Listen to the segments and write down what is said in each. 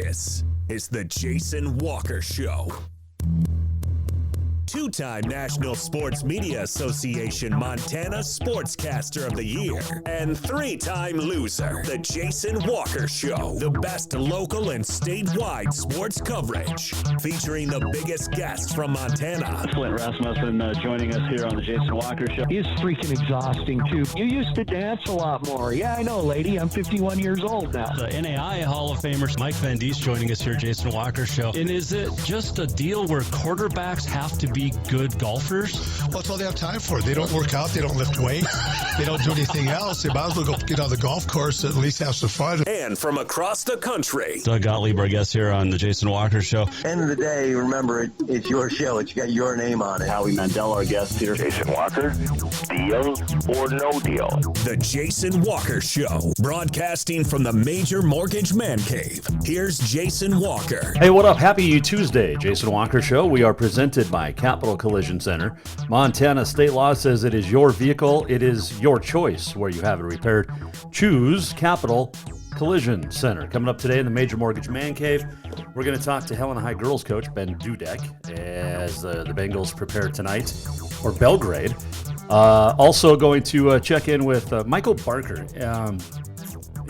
This is the Jason Walker Show. Two-time National Sports Media Association Montana Sportscaster of the Year and three-time loser, the Jason Walker Show. The best local and statewide sports coverage, featuring the biggest guests from Montana. Flint Rasmussen joining us here on the Jason Walker Show. He's freaking exhausting, too. You used to dance a lot more. Yeah, I know, lady. I'm 51 years old now. The NAI Hall of Famer Mike Van Diest joining us here, Jason Walker Show. And is it just a deal where quarterbacks have to be good golfers? Well, that's all they have time for. They don't work out. They don't lift weights. They don't do anything else. They might as well go get on the golf course and at least have some fun. And from across the country, Doug Gottlieb, our guest here on the Jason Walker Show. End of the day, remember, it's your show. It's got your name on it. Howie Mandel, our guest here. Jason Walker, deal or no deal? the Jason Walker Show, broadcasting from the Major Mortgage Man Cave. Here's Jason Walker. Hey, what up? Happy Tuesday, Jason Walker Show. We are presented by Capital Collision Center. Montana state law says it is your vehicle. It is your choice where you have it repaired. Choose Capital Collision Center. Coming up today in the Major Mortgage Man Cave, we're going to talk to Helena High girls coach Ben Dudek as the Bengals prepare tonight for Belgrade. Also going to check in with Michael Barker.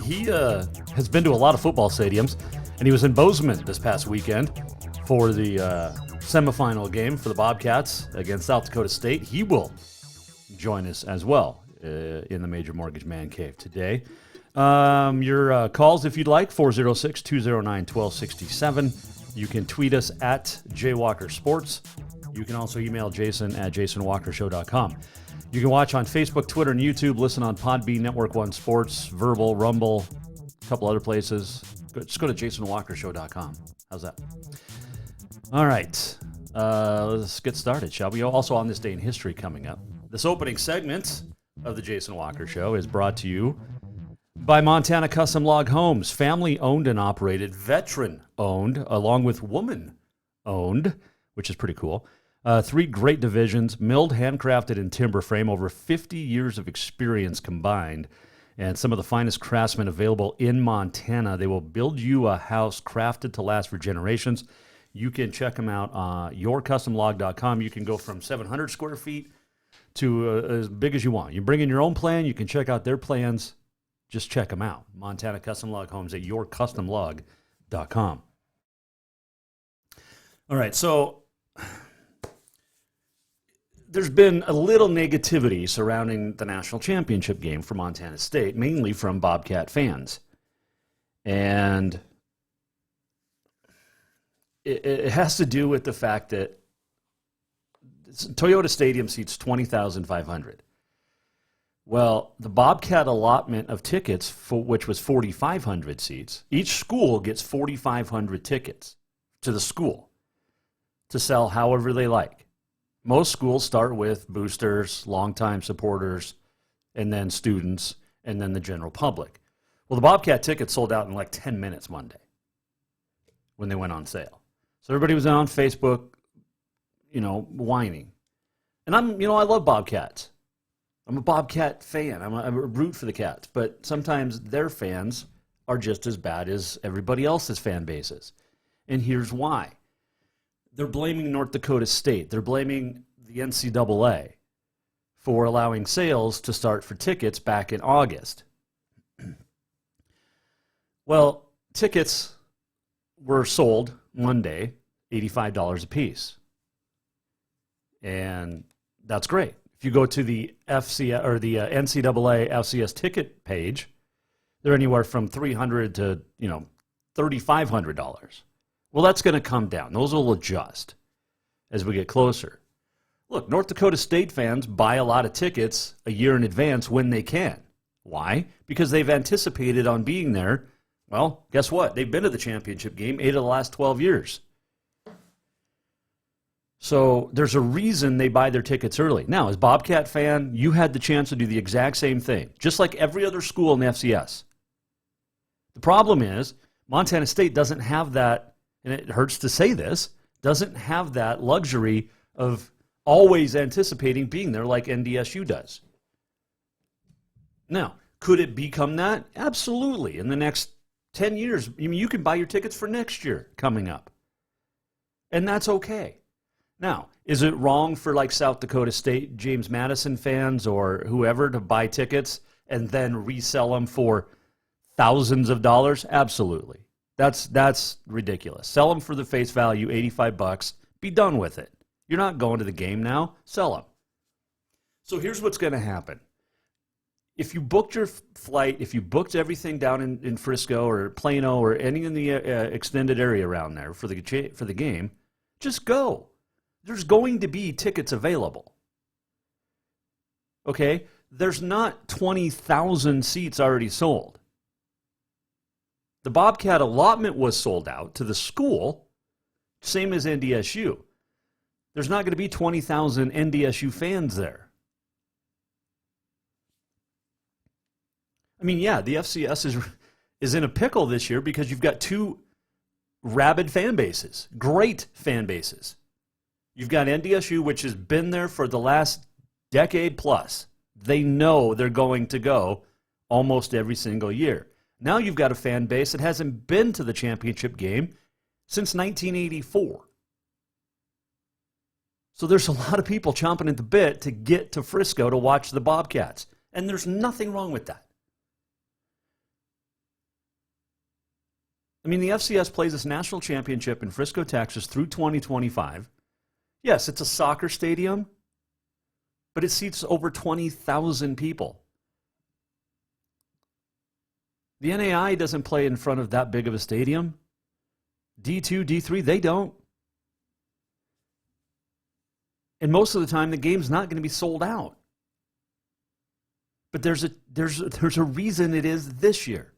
He has been to a lot of football stadiums, and he was in Bozeman this past weekend for the semifinal game for the Bobcats against South Dakota State. He will join us as well in the Major Mortgage Man Cave today. Your calls, if you'd like, 406-209-1267. You can tweet us at JWalkerSports. You can also email Jason at jasonwalkershow.com. You can watch on Facebook, Twitter, and YouTube. Listen on Podbean, Network One Sports, Verbal, Rumble, a couple other places. Just go to jasonwalkershow.com. How's that? All right. Let's get started, shall we? Also on this day in history coming up. This opening segment of the Jason Walker Show is brought to you by Montana Custom Log Homes, family-owned and operated, veteran-owned, along with woman-owned, which is pretty cool. Three great divisions, milled, handcrafted, and timber frame, over 50 years of experience combined, and some of the finest craftsmen available in Montana. They will build you a house crafted to last for generations. You can check them out on yourcustomlog.com. You can go from 700 square feet to as big as you want. You bring in your own plan. You can check out their plans. Just check them out. Montana Custom Log Homes at yourcustomlog.com. All right, so there's been a little negativity surrounding the national championship game for Montana State, mainly from Bobcat fans. And it has to do with the fact that Toyota Stadium seats 20,500. Well, the Bobcat allotment of tickets, which was 4,500 seats, each school gets 4,500 tickets to the school to sell however they like. Most schools start with boosters, longtime supporters, and then students, and then the general public. Well, the Bobcat tickets sold out in like 10 minutes Monday when they went on sale. So everybody was on Facebook, whining. And I love Bobcats. I'm a Bobcat fan. I'm a root for the Cats. But sometimes their fans are just as bad as everybody else's fan bases. And here's why. They're blaming North Dakota State. They're blaming the NCAA for allowing sales to start for tickets back in August. Well, tickets were sold Monday, $85 a piece. And that's great. If you go to the NCAA FCS ticket page, they're anywhere from $300 to $3,500. Well, that's going to come down. Those will adjust as we get closer. Look, North Dakota State fans buy a lot of tickets a year in advance when they can. Why? Because they've anticipated on being there. Well, guess what? They've been to the championship game 8 of the last 12 years. So there's a reason they buy their tickets early. Now, as Bobcat fan, you had the chance to do the exact same thing, just like every other school in the FCS. The problem is Montana State doesn't have that, and it hurts to say this, doesn't have that luxury of always anticipating being there like NDSU does. Now, could it become that? Absolutely. In the next 10 years, I mean, you can buy your tickets for next year coming up. And that's okay. Now, is it wrong for like South Dakota State, James Madison fans or whoever to buy tickets and then resell them for thousands of dollars? Absolutely. That's ridiculous. Sell them for the face value, $85. Be done with it. You're not going to the game now. Sell them. So here's what's going to happen. If you booked your flight, if you booked everything down in Frisco or Plano or any in the extended area around there for the game, just go. There's going to be tickets available. Okay? There's not 20,000 seats already sold. The Bobcat allotment was sold out to the school, same as NDSU. There's not going to be 20,000 NDSU fans there. I mean, yeah, the FCS is in a pickle this year because you've got two rabid fan bases, great fan bases. You've got NDSU, which has been there for the last decade plus. They know they're going to go almost every single year. Now you've got a fan base that hasn't been to the championship game since 1984. So there's a lot of people chomping at the bit to get to Frisco to watch the Bobcats. And there's nothing wrong with that. I mean, the FCS plays this national championship in Frisco, Texas through 2025. Yes, it's a soccer stadium, but it seats over 20,000 people. The NAI doesn't play in front of that big of a stadium. D2, D3, they don't. And most of the time, the game's not going to be sold out. But there's a reason it is this year.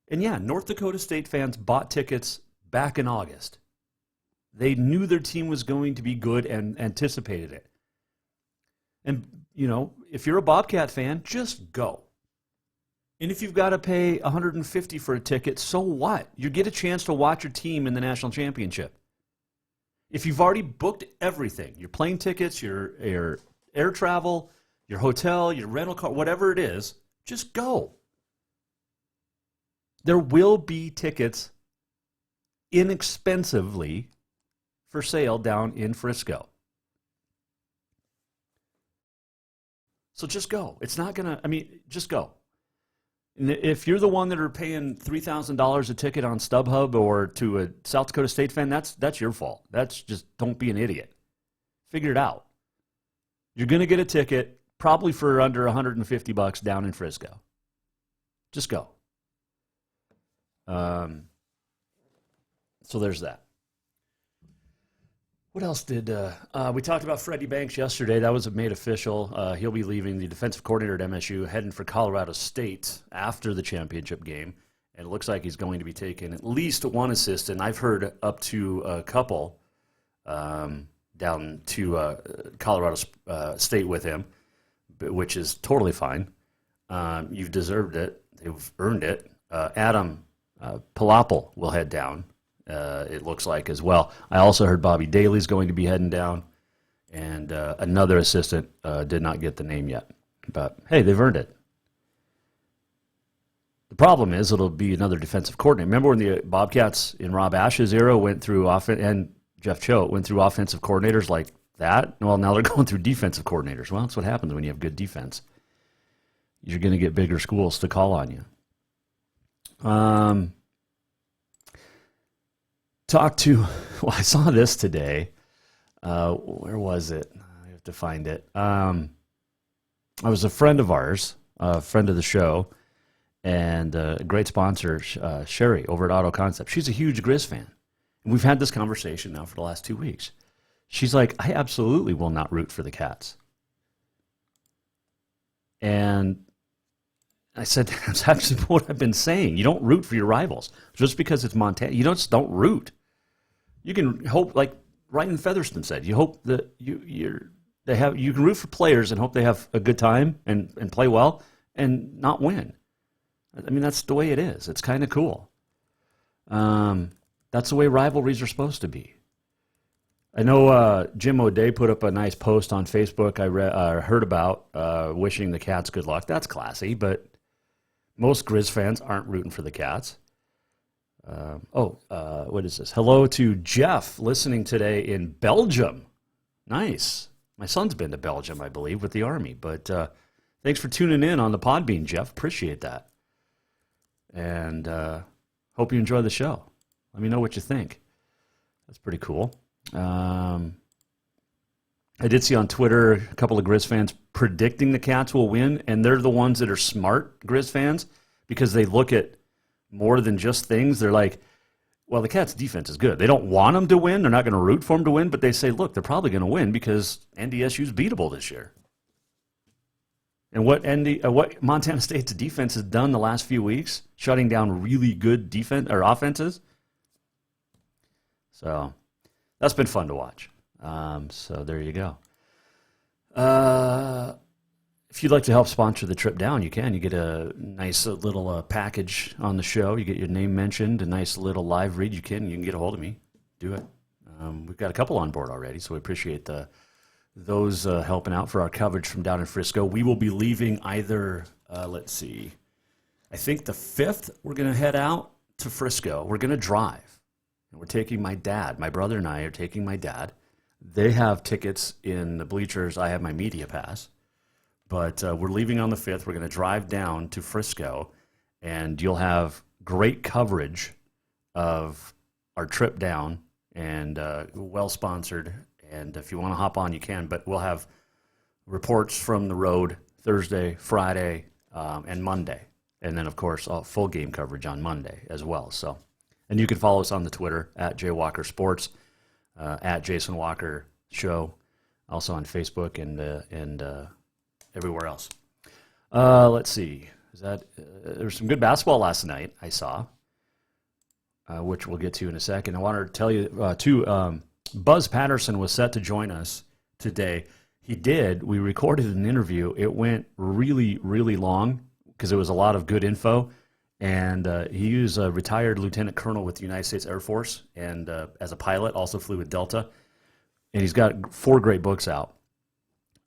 And yeah, North Dakota State fans bought tickets back in August. They knew their team was going to be good and anticipated it. And, you know, if you're a Bobcat fan, just go. And if you've got to pay $150 for a ticket, so what? You get a chance to watch your team in the national championship. If you've already booked everything, your plane tickets, your air travel, your hotel, your rental car, whatever it is, just go. There will be tickets inexpensively for sale down in Frisco. So just go. It's not going to, just go. And if you're the one that are paying $3,000 a ticket on StubHub or to a South Dakota State fan, that's your fault. That's just, don't be an idiot. Figure it out. You're going to get a ticket probably for under $150 down in Frisco. Just go. So there's that. What else did we talked about? Freddie Banks yesterday. That was made official. He'll be leaving the defensive coordinator at MSU, heading for Colorado State after the championship game. And it looks like he's going to be taking at least one assistant. I've heard up to a couple down to Colorado State with him, which is totally fine. You've deserved it. You've earned it. Adam Palapel will head down, it looks like, as well. I also heard Bobby Daly's going to be heading down, and another assistant did not get the name yet. But, hey, they've earned it. The problem is it'll be another defensive coordinator. Remember when the Bobcats in Rob Ash's era went through and Jeff Choate went through offensive coordinators like that? Well, now they're going through defensive coordinators. Well, that's what happens when you have good defense. You're going to get bigger schools to call on you. I saw this today. Where was it? I have to find it. I was a friend of ours, a friend of the show, and a great sponsor, Sherry, over at Auto Concept. She's a huge Grizz fan. And we've had this conversation now for the last 2 weeks. She's like, I absolutely will not root for the Cats. And I said, that's actually what I've been saying. You don't root for your rivals. Just because it's Montana, you just don't root. You can hope, like Ryan Featherston said, you hope that you can root for players and hope they have a good time and play well and not win. I mean, that's the way it is. It's kind of cool. That's the way rivalries are supposed to be. I know Jim O'Day put up a nice post on Facebook I heard about wishing the Cats good luck. That's classy, but Most Grizz fans aren't rooting for the Cats. What is this? Hello to Jeff listening today in Belgium. Nice. My son's been to Belgium, I believe, with the Army. But thanks for tuning in on the Podbean, Jeff. Appreciate that. And hope you enjoy the show. Let me know what you think. That's pretty cool. I did see on Twitter a couple of Grizz fans predicting the Cats will win, and they're the ones that are smart Grizz fans because they look at more than just things. They're like, well, the Cats' defense is good. They don't want them to win. They're not going to root for them to win, but they say, look, they're probably going to win because NDSU's beatable this year. And what Montana State's defense has done the last few weeks, shutting down really good defense or offenses. So that's been fun to watch. So there you go. If you'd like to help sponsor the trip down, you can. You get a nice little package on the show. You get your name mentioned, a nice little live read. You can get a hold of me. Do it. We've got a couple on board already, so we appreciate those helping out for our coverage from down in Frisco. We will be leaving either, let's see, I think the 5th we're going to head out to Frisco. We're going to drive. And we're taking my dad. My brother and I are taking my dad. They have tickets in the bleachers. I have my media pass. But we're leaving on the 5th. We're going to drive down to Frisco, and you'll have great coverage of our trip down and well-sponsored. And if you want to hop on, you can. But we'll have reports from the road Thursday, Friday, and Monday. And then, of course, full game coverage on Monday as well. So, and you can follow us on the Twitter at JWalkerSports, at Jason Walker Show, also on Facebook and everywhere else. Let's see. There was some good basketball last night, I saw, which we'll get to in a second. I wanted to tell you, too, Buzz Patterson was set to join us today. He did. We recorded an interview. It went really, really long because it was a lot of good info. And he was a retired lieutenant colonel with the United States Air Force, and as a pilot, also flew with Delta. And he's got 4 great books out.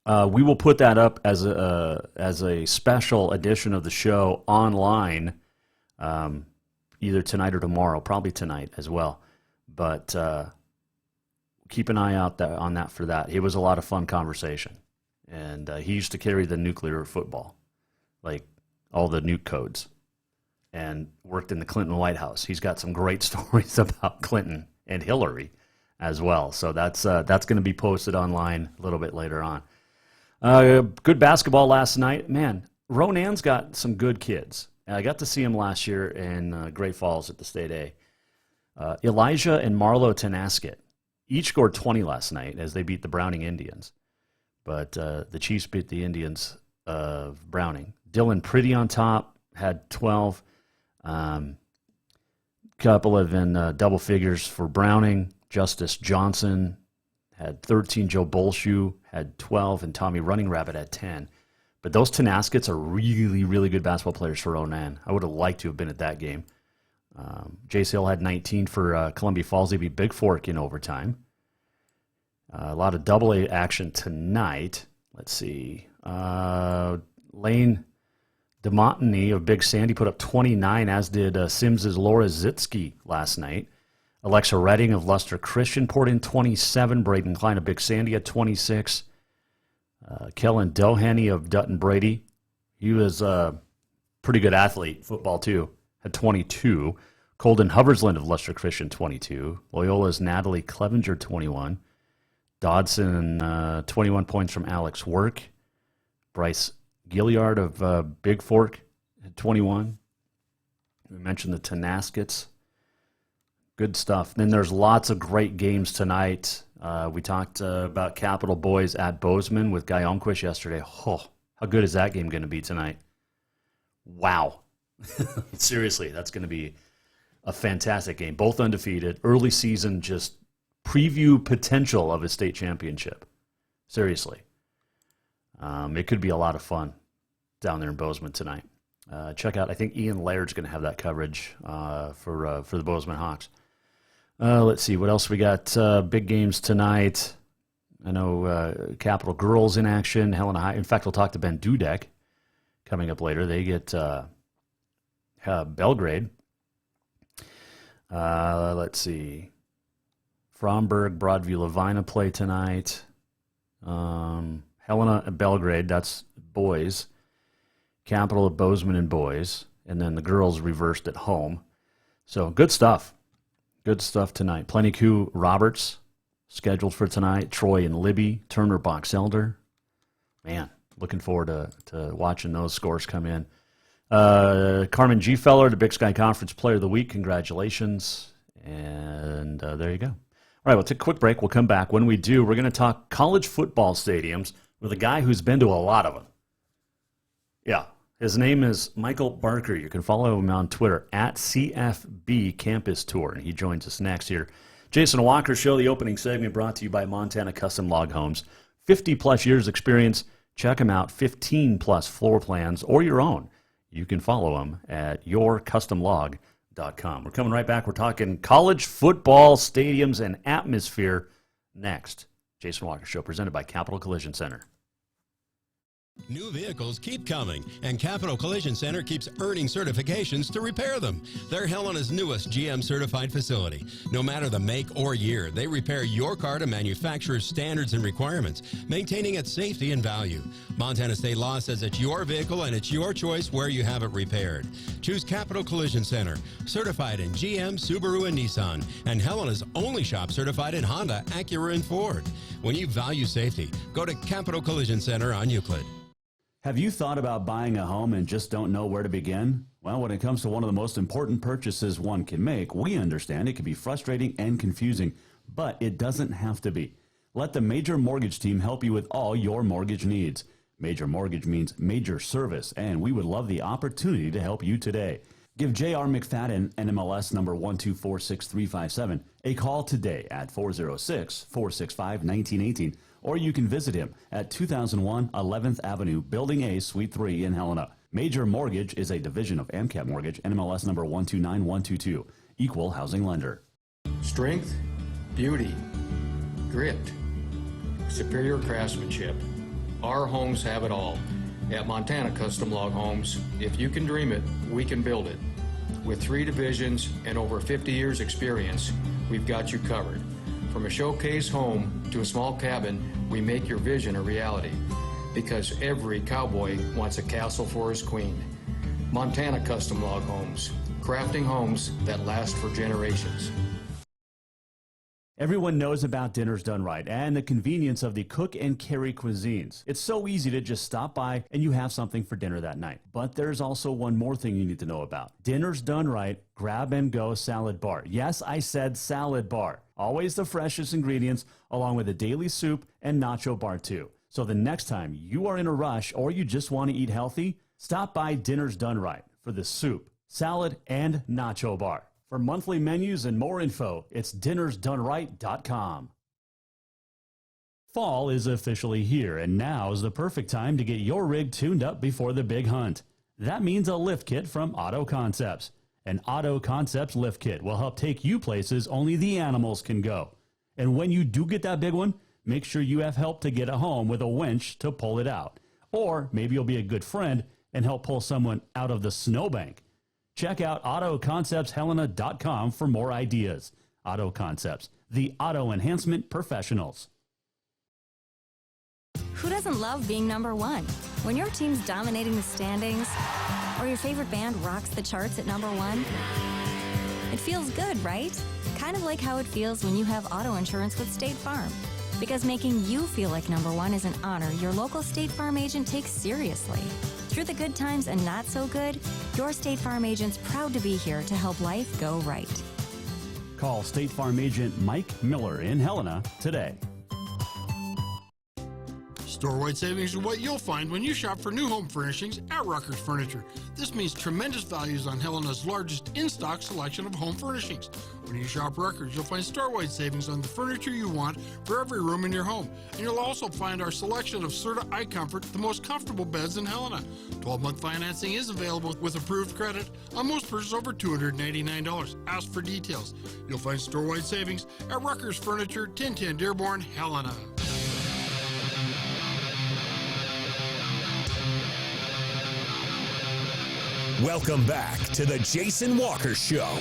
We will put that up as a special edition of the show online, either tonight or tomorrow, probably tonight as well. But keep an eye out on that for that. It was a lot of fun conversation. And he used to carry the nuclear football, like all the nuke codes, and worked in the Clinton White House. He's got some great stories about Clinton and Hillary as well. So that's going to be posted online a little bit later on. Good basketball last night. Man, Ronan's got some good kids. I got to see him last year in Great Falls at the State A. Elijah and Marlo Tenasket each scored 20 last night as they beat the Browning Indians. But the Chiefs beat the Indians of Browning. Dylan Pretty on top had 12. Couple of in double figures for Browning. Justice Johnson had 13. Joe Bolshew had 12. And Tommy Running Rabbit had 10. But those Tenaskets are really, really good basketball players for Ronan. I would have liked to have been at that game. Jace Hill had 19 for Columbia Falls. They beat Big Fork in overtime. A lot of double-A action tonight. Let's see. Lane DeMontany of Big Sandy put up 29, as did Sims's Laura Zitsky last night. Alexa Redding of Luster Christian poured in 27. Braden Klein of Big Sandy had 26. Kellen Doheny of Dutton Brady. He was a pretty good athlete, football too, had 22. Colden Hubbersland of Luster Christian, 22. Loyola's Natalie Clevenger, 21. Dodson, 21 points from Alex Work. Bryce Gilliard of Big Fork had 21. We mentioned the Tenaskets. Good stuff. Then there's lots of great games tonight. We talked about Capital Boys at Bozeman with Guy Onquist yesterday. Oh, how good is that game going to be tonight? Wow. Seriously, that's going to be a fantastic game. Both undefeated. Early season, just preview potential of a state championship. Seriously. It could be a lot of fun down there in Bozeman tonight. Check out, I think Ian Laird's going to have that coverage for the Bozeman Hawks. Let's see, what else we got? Big games tonight. I know Capital Girls in action. Helena High. In fact, we'll talk to Ben Dudek coming up later. They get Belgrade. Let's see. Fromberg, Broadview, Lavina play tonight. Helena and Belgrade, that's boys. Capital of Bozeman and boys. And then the girls reversed at home. So good stuff. Good stuff tonight. Plenty Q Roberts scheduled for tonight. Troy and Libby. Turner Box Elder. Man, looking forward to watching those scores come in. Carmen G. Feller, the Big Sky Conference Player of the Week. Congratulations. And there you go. All right, we'll take a quick break. We'll come back. When we do, we're going to talk college football stadiums with a guy who's been to a lot of them. Yeah, his name is Michael Barker. You can follow him on Twitter at CFB Campus Tour, and he joins us next here. Jason Walker Show, the opening segment brought to you by Montana Custom Log Homes. 50-plus years experience. Check them out, 15-plus floor plans or your own. You can follow them at yourcustomlog.com. We're coming right back. We're talking college football stadiums and atmosphere next. Jason Walker Show, presented by Capital Collision Center. New vehicles keep coming, and Capital Collision Center keeps earning certifications to repair them. They're Helena's newest GM-certified facility. No matter the make or year, they repair your car to manufacturer's standards and requirements, maintaining its safety and value. Montana state law says it's your vehicle and it's your choice where you have it repaired. Choose Capital Collision Center, certified in GM, Subaru, and Nissan, and Helena's only shop certified in Honda, Acura, and Ford. When you value safety, go to Capital Collision Center on Euclid. Have you thought about buying a home and just don't know where to begin? Well, when it comes to one of the most important purchases one can make, we understand it can be frustrating and confusing, but it doesn't have to be. Let the Major Mortgage team help you with all your mortgage needs. Major Mortgage means major service, and we would love the opportunity to help you today. Give J.R. McFadden, NMLS number 1246357, a call today at 406-465-1918, or you can visit him at 2001 11th Avenue, Building A, Suite 3 in Helena. Major Mortgage is a division of AMCAP Mortgage, NMLS number 129122, equal housing lender. Strength, beauty, grit, superior craftsmanship. Our homes have it all. At Montana Custom Log Homes, if you can dream it, we can build it. With 3 divisions and over 50 years experience, we've got you covered. From a showcase home to a small cabin, we make your vision a reality. Because every cowboy wants a castle for his queen. Montana Custom Log Homes, crafting homes that last for generations. Everyone knows about Dinners Done Right and the convenience of the cook and carry cuisines. It's so easy to just stop by and you have something for dinner that night. But there's also one more thing you need to know about. Dinners Done Right Grab and Go Salad Bar. Yes, I said salad bar. Always the freshest ingredients, along with a daily soup and nacho bar too. So the next time you are in a rush or you just want to eat healthy, stop by Dinners Done Right for the soup, salad, and nacho bar. For monthly menus and more info, it's dinnersdoneright.com. Fall is officially here, and now is the perfect time to get your rig tuned up before the big hunt. That means a lift kit from Auto Concepts. An Auto Concepts lift kit will help take you places only the animals can go. And when you do get that big one, make sure you have help to get it home with a winch to pull it out. Or maybe you'll be a good friend and help pull someone out of the snowbank. Check out AutoConceptsHelena.com for more ideas. Auto Concepts, the auto enhancement professionals. Who doesn't love being number one? When your team's dominating the standings, or your favorite band rocks the charts at number one, it feels good, right? Kind of like how it feels when you have auto insurance with State Farm. Because making you feel like number one is an honor your local State Farm agent takes seriously. Through the good times and not so good, your State Farm agent's proud to be here to help life go right. Call State Farm agent Mike Miller in Helena today. Store-wide savings is what you'll find when you shop for new home furnishings at Rucker's Furniture. This means tremendous values on Helena's largest in-stock selection of home furnishings. When you shop Rucker's, you'll find store-wide savings on the furniture you want for every room in your home. And you'll also find our selection of Serta iComfort, the most comfortable beds in Helena. 12-month financing is available with approved credit on most purchases over $299. Ask for details. You'll find store-wide savings at Rucker's Furniture, 1010 Dearborn, Helena. Welcome back to the Jason Walker Show.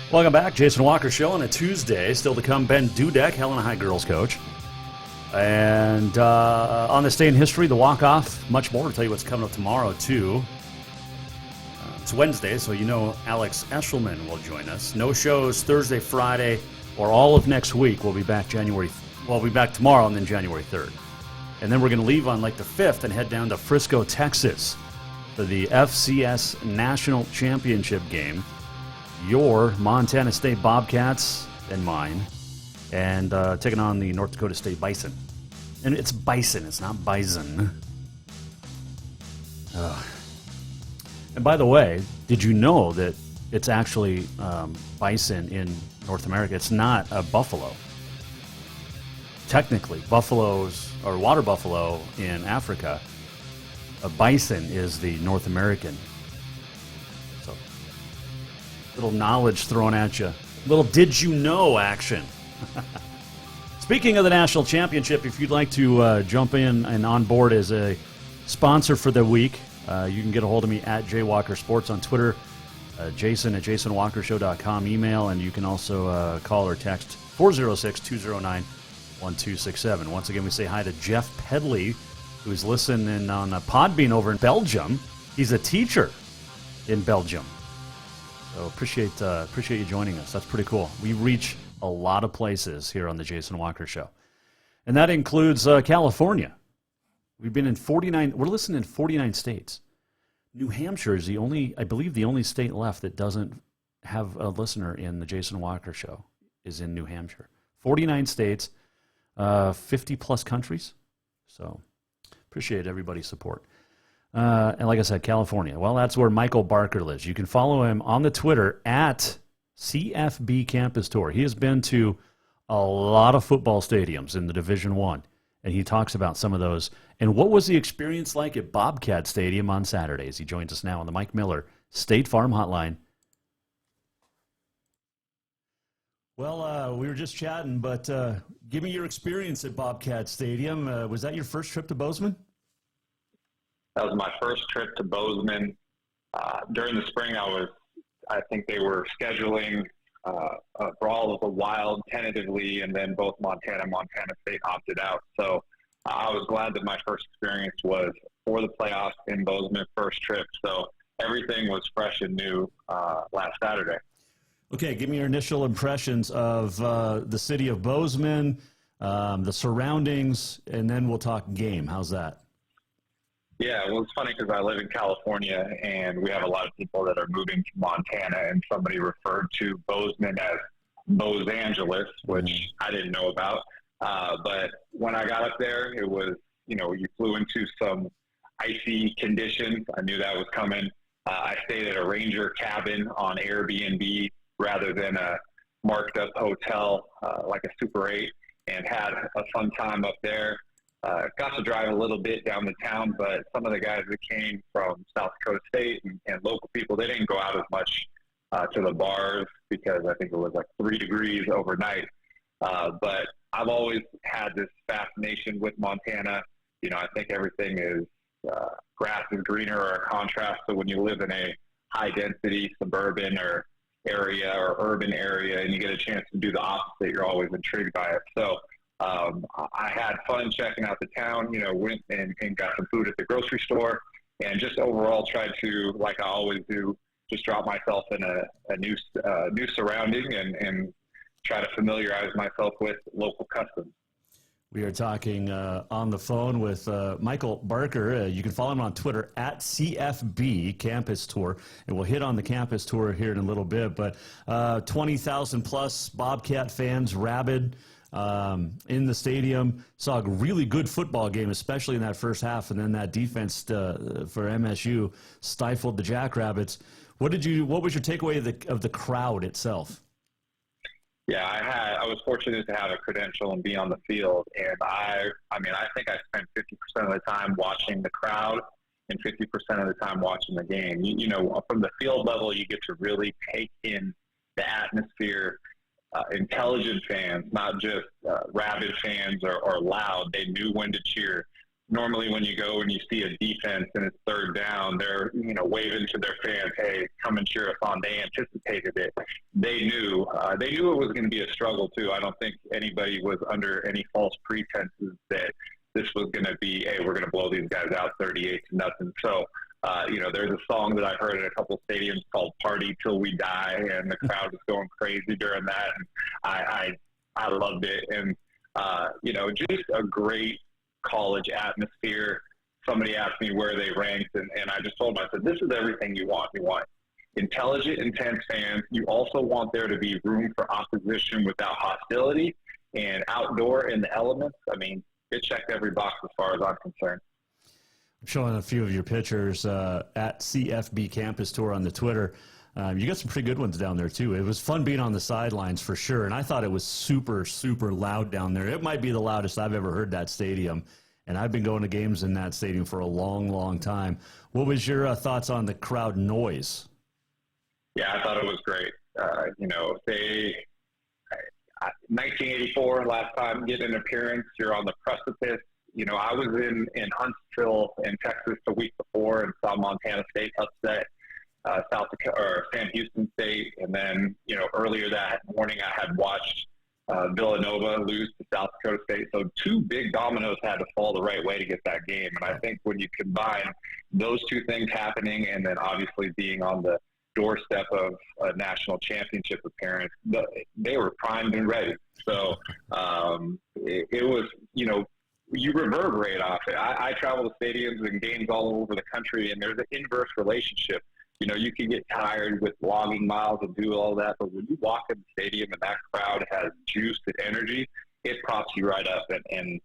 Welcome back, Jason Walker Show on a Tuesday. Still to come, Ben Dudek, Helena High girls coach. And on this day in history, the walk-off, much more. I'll tell you what's coming up tomorrow, too. It's Wednesday, so you know Alex Eshelman will join us. No shows Thursday, Friday, or all of next week. We'll be back tomorrow and then January 3rd. And then we're going to leave on like the 5th and head down to Frisco, Texas for the FCS National Championship game. Your Montana State Bobcats and mine, and taking on the North Dakota State Bison. And it's Bison, it's not Bison. And by the way, did you know that it's actually bison in North America? It's not a buffalo. Technically, buffaloes, or water buffalo in Africa, a bison is the North American. So, little knowledge thrown at you. Little did you know action. Speaking of the national championship, if you'd like to jump in and on board as a sponsor for the week, you can get a hold of me at JWalkerSports on Twitter, Jason at JasonWalkerShow.com email, and you can also call or text 406-209-1267. Once again, we say hi to Jeff Pedley, who's listening on Podbean over in Belgium. He's a teacher in Belgium. So appreciate you joining us. That's pretty cool. We reach a lot of places here on the Jason Walker Show. And that includes California. We've been in 49, we're listening in 49 states. New Hampshire is the only state left that doesn't have a listener in the Jason Walker Show is in New Hampshire. 49 states, 50 plus countries. So appreciate everybody's support. And like I said, California. Well, that's where Michael Barker lives. You can follow him on the Twitter at CFB Campus Tour. He has been to a lot of football stadiums in the Division I, and he talks about some of those. And what was the experience like at Bobcat Stadium on Saturdays? He joins us now on the Mike Miller State Farm Hotline. Well, we were just chatting, but give me your experience at Bobcat Stadium. Was that your first trip to Bozeman? That was my first trip to Bozeman. During the spring, I think they were scheduling Brawl of the Wild tentatively, and then both Montana and Montana State opted out. So I was glad that my first experience was for the playoffs in Bozeman, first trip. So everything was fresh and new last Saturday. Okay, give me your initial impressions of the city of Bozeman, the surroundings, and then we'll talk game. How's that? Yeah, well, it's funny because I live in California, and we have a lot of people that are moving to Montana, and somebody referred to Bozeman as Bose Angeles, which I didn't know about. But when I got up there, it was, you flew into some icy conditions. I knew that was coming. I stayed at a Ranger cabin on Airbnb rather than a marked up hotel like a Super 8, and had a fun time up there. Got to drive a little bit down the town, but some of the guys that came from South Dakota State and local people, they didn't go out as much to the bars because I think it was like 3 degrees overnight. But I've always had this fascination with Montana. I think everything is grass is greener, or a contrast to when you live in a high-density suburban or area or urban area and you get a chance to do the opposite. You're always intrigued by it. So I had fun checking out the town, went and got some food at the grocery store, and just overall tried to, like I always do, just drop myself in a new surrounding and try to familiarize myself with local customs. We are talking on the phone with Michael Barker. You can follow him on Twitter at CFB Campus Tour, and we'll hit on the campus tour here in a little bit. But 20,000 plus Bobcat fans, rabid in the stadium. Saw a really good football game, especially in that first half, and then that defense for MSU stifled the Jackrabbits. What was your takeaway of the crowd itself? Yeah, I was fortunate to have a credential and be on the field, and I think I spent 50% of the time watching the crowd and 50% of the time watching the game. From the field level, you get to really take in the atmosphere. Intelligent fans, not just rabid fans or loud. They knew when to cheer. normally when you go and you see a defense and it's third down, they're, waving to their fans, hey, come and cheer us on. They anticipated it. They knew it was going to be a struggle too. I don't think anybody was under any false pretenses that this was going to be, hey, we're going to blow these guys out 38-0. So, there's a song that I've heard at a couple stadiums called Party Till We Die, and the crowd was going crazy during that. And I loved it. And, just a great college atmosphere. Somebody asked me where they ranked, and I just told them, I said, this is everything you want. You want intelligent, intense fans. You also want there to be room for opposition without hostility, and outdoor in the elements. I mean, it checked every box as far as I'm concerned. I'm showing a few of your pictures at CFB Campus Tour on the Twitter. You got some pretty good ones down there, too. It was fun being on the sidelines for sure, and I thought it was super, super loud down there. It might be the loudest I've ever heard that stadium, and I've been going to games in that stadium for a long, long time. What was your thoughts on the crowd noise? Yeah, I thought it was great. 1984, last time getting an appearance, you're on the precipice. I was in Huntsville in Texas the week before and saw Montana State upset Sam Houston State, and then earlier that morning I had watched Villanova lose to South Dakota State. So two big dominoes had to fall the right way to get that game. And I think when you combine those two things happening, and then obviously being on the doorstep of a national championship appearance, they were primed and ready. So it was, you reverberate off it. I travel to stadiums and games all over the country, and there's an inverse relationship. You can get tired with logging miles and do all that, but when you walk in the stadium and that crowd has juice and energy, it props you right up. And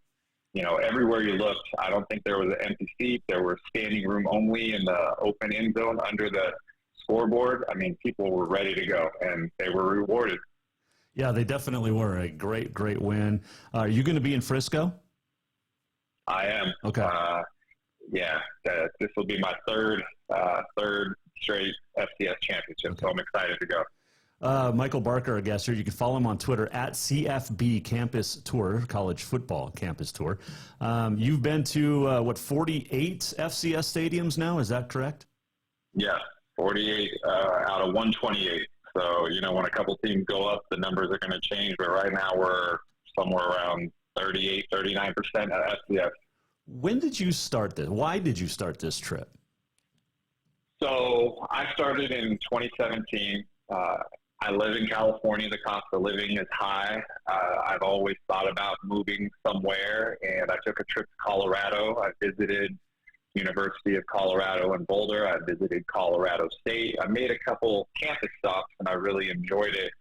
everywhere you looked, I don't think there was an empty seat. There were standing room only in the open end zone under the scoreboard. I mean, people were ready to go, and they were rewarded. Yeah, they definitely were. A great, great win. Are you going to be in Frisco? I am. Okay. This will be my third straight FCS championship, so I'm excited to go. Michael Barker, our guest here. You can follow him on Twitter at CFB Campus Tour, College Football Campus Tour. You've been to, 48 FCS stadiums now? Is that correct? Yeah, 48 out of 128. So, when a couple teams go up, the numbers are going to change. But right now we're somewhere around 38, 39% at FCS. When did you start this? Why did you start this trip? So I started in 2017. I live in California. The cost of living is high. I've always thought about moving somewhere, and I took a trip to Colorado. I visited University of Colorado in Boulder. I visited Colorado State. I made a couple campus stops, and I really enjoyed it.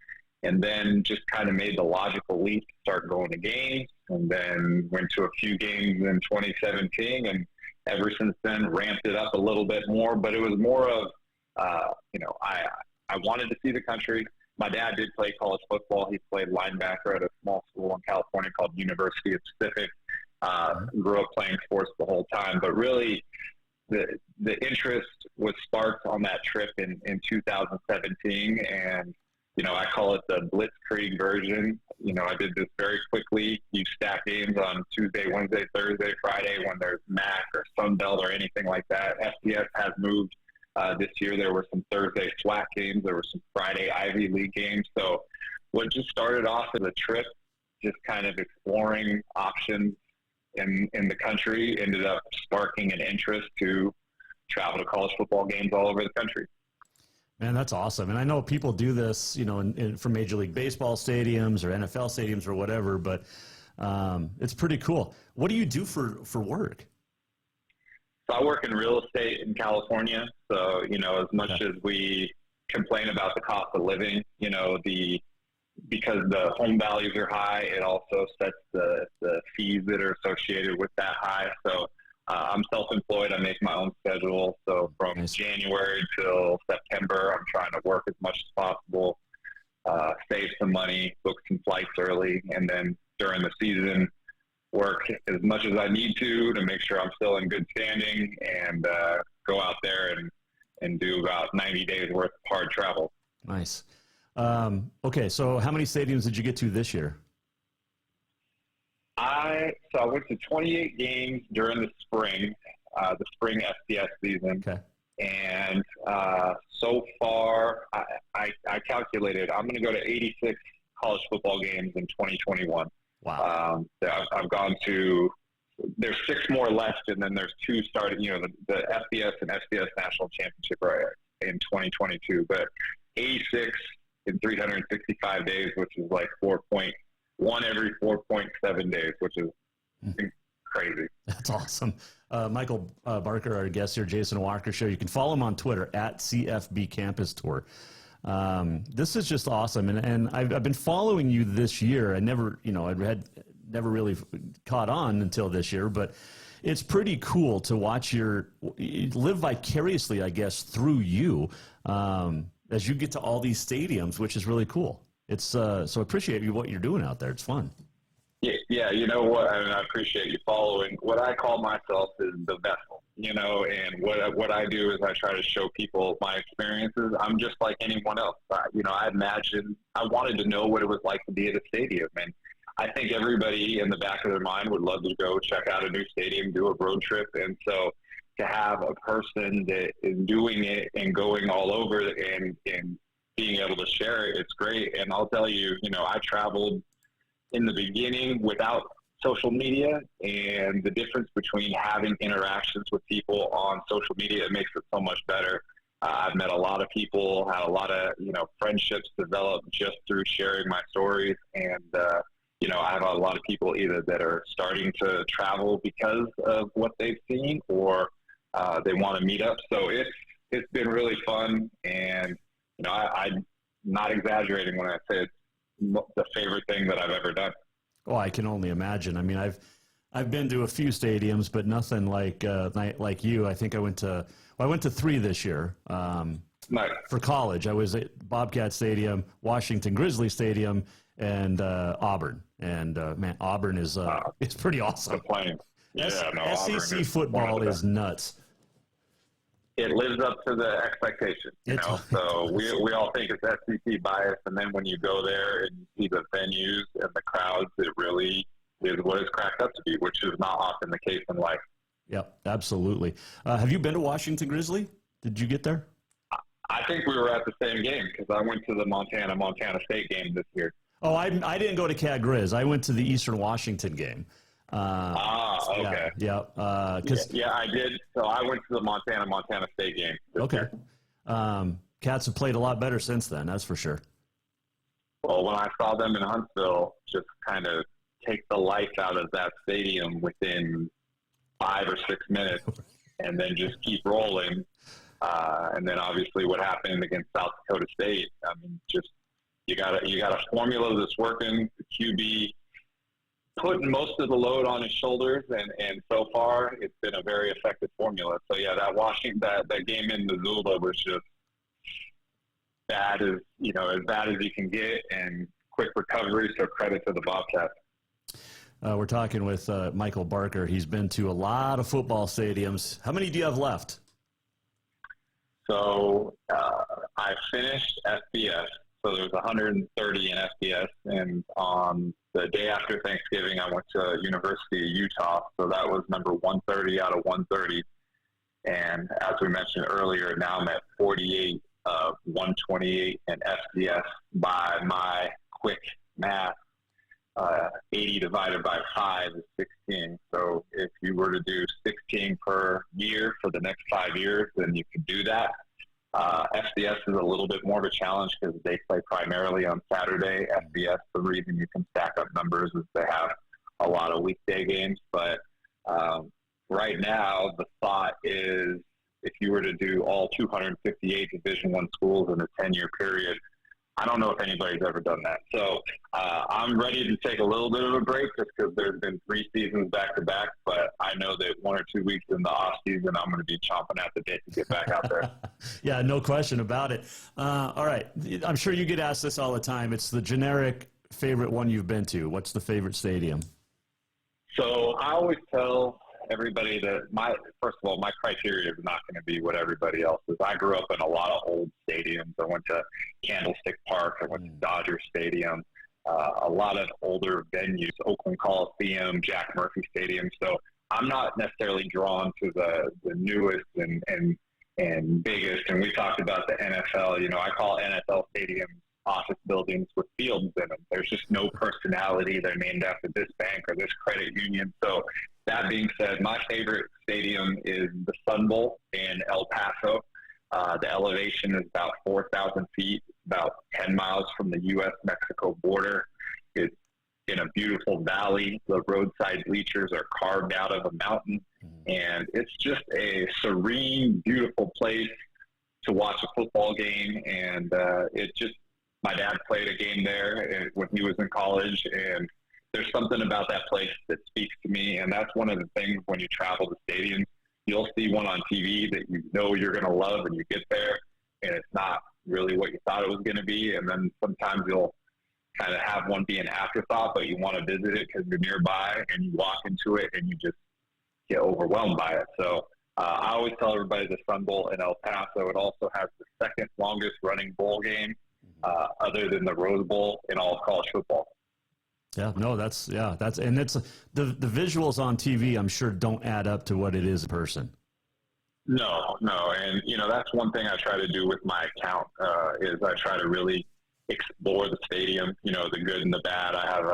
And then just kind of made the logical leap to start going to games, and then went to a few games in 2017, and ever since then ramped it up a little bit more. But it was more of, I wanted to see the country. My dad did play college football. He played linebacker at a small school in California called University of Pacific. Grew up playing sports the whole time, but really the interest was sparked on that trip in 2017, and I call it the blitzkrieg version. I did this very quickly. You stack games on Tuesday, Wednesday, Thursday, Friday when there's MAC or Sun Belt or anything like that. FCS has moved this year. There were some Thursday SWAC games. There were some Friday Ivy League games. So what just started off as a trip, just kind of exploring options in the country, ended up sparking an interest to travel to college football games all over the country. Man, that's awesome. And I know people do this, for Major League Baseball stadiums or NFL stadiums or whatever, but it's pretty cool. What do you do for work? So I work in real estate in California. So, as much as we complain about the cost of living, because the home values are high, it also sets the fees that are associated with that high. So I'm self-employed. I make my own schedule. So from January till September, I'm trying to work as much as possible, save some money, book some flights early, and then during the season, work as much as I need to make sure I'm still in good standing, and go out there and do about 90 days worth of hard travel. Nice. Okay, so how many stadiums did you get to this year? I went to 28 games during the spring FCS season. Okay. And so far, I calculated I'm going to go to 86 college football games in 2021. Wow. I've gone to – there's 6 more left, and then there's 2 starting, the FBS and FCS National Championship right in 2022. But 86 in 365 days, which is like 4.1 every 4.7 days, which is crazy. That's awesome. Michael Barker, our guest here, Jason Walker Show. You can follow him on Twitter at CFB Campus Tour. This is just awesome, and I've been following you this year. I never, I never really caught on until this year, but it's pretty cool to watch you live vicariously, I guess, through you as you get to all these stadiums, which is really cool. It's so I appreciate what you're doing out there. It's fun. Yeah, you know what? I mean, I appreciate you following. What I call myself is the vessel, and what I do is I try to show people my experiences. I'm just like anyone else. I wanted to know what it was like to be at a stadium. And I think everybody in the back of their mind would love to go check out a new stadium, do a road trip. And so to have a person that is doing it and going all over and being able to share it, it's great. And I'll tell you, I traveled in the beginning without social media, and the difference between having interactions with people on social media, it makes it so much better. I've met a lot of people, had a lot of, friendships developed just through sharing my stories. And, I have a lot of people either that are starting to travel because of what they've seen, or they want to meet up. So it's been really fun. And, I'm not exaggerating when I say it's the favorite thing that I've ever done. Oh, I can only imagine. I mean, I've been to a few stadiums, but nothing like you. I think I went to 3 this year. Nice. For college, I was at Bobcat Stadium, Washington Grizzly Stadium, and Auburn. And man, Auburn is it's pretty awesome. SEC football is nuts. It lives up to the expectation, So we all think it's SEC bias, and then when you go there and you see the venues and the crowds, it really is what it's cracked up to be, which is not often the case in life. Yep, absolutely. Have you been to Washington Grizzly? Did you get there? I think we were at the same game because I went to the Montana State game this year. Oh, I didn't go to Cat Grizz. I went to the Eastern Washington game. Okay. Yeah. I did. So I went to the Montana State game. Okay. Cats have played a lot better since then. That's for sure. Well, when I saw them in Huntsville, just kind of take the lights out of that stadium within 5 or 6 minutes, and then just keep rolling. And then obviously what happened against South Dakota State. I mean, just you got a formula that's working. The QB putting most of the load on his shoulders, and so far it's been a very effective formula. So yeah, that game in Missoula was just bad as you can get, and quick recovery. So credit to the Bobcats. We're talking with Michael Barker. He's been to a lot of football stadiums. How many do you have left? So I finished FBS. So there was 130 in FBS, and on the day after Thanksgiving, I went to University of Utah. So that was number 130 out of 130. And as we mentioned earlier, now I'm at 48 of 128 in FBS by my quick math. 80 divided by 5 is 16. So if you were to do 16 per year for the next 5 years, then you could do that. FCS is a little bit more of a challenge because they play primarily on Saturday. FBS, the reason you can stack up numbers is they have a lot of weekday games. But right now, the thought is if you were to do all 258 Division I schools in a 10-year period, I don't know if anybody's ever done that. So I'm ready to take a little bit of a break just because there's been 3 seasons back-to-back, but I know that 1 or 2 weeks in the off-season, I'm going to be chomping at the bit to get back out there. Yeah, no question about it. All right. I'm sure you get asked this all the time. It's the generic favorite one you've been to. What's the favorite stadium? So I always tell everybody that first of all, my criteria is not going to be what everybody else is. I grew up in a lot of old stadiums. I went to Candlestick Park. I went to Dodger Stadium. a lot of older venues, Oakland Coliseum, Jack Murphy Stadium. So I'm not necessarily drawn to the newest and biggest. And we talked about the NFL. You know, I call NFL stadiums office buildings with fields in them. There's just no personality. They're named after this bank or this credit union. So that being said, my favorite stadium is the Sun Bowl in El Paso. The elevation is about 4,000 feet, about 10 miles from the U.S.-Mexico border. It's in a beautiful valley. The roadside bleachers are carved out of a mountain. And it's just a serene, beautiful place to watch a football game. And my dad played a game there when he was in college, and there's something about that place that speaks to me. And that's one of the things when you travel to stadiums. You'll see one on TV that you know you're going to love, and you get there, and it's not really what you thought it was going to be. And then sometimes you'll kind of have one be an afterthought, but you want to visit it because you're nearby, and you walk into it, and you just get overwhelmed by it. So I always tell everybody the Sun Bowl in El Paso, it also has the second longest running bowl game other than the Rose Bowl in all of college football. Yeah, no, it's the visuals on TV, I'm sure, don't add up to what it is in person. No. And, that's one thing I try to do with my account is I try to really explore the stadium, the good and the bad. I have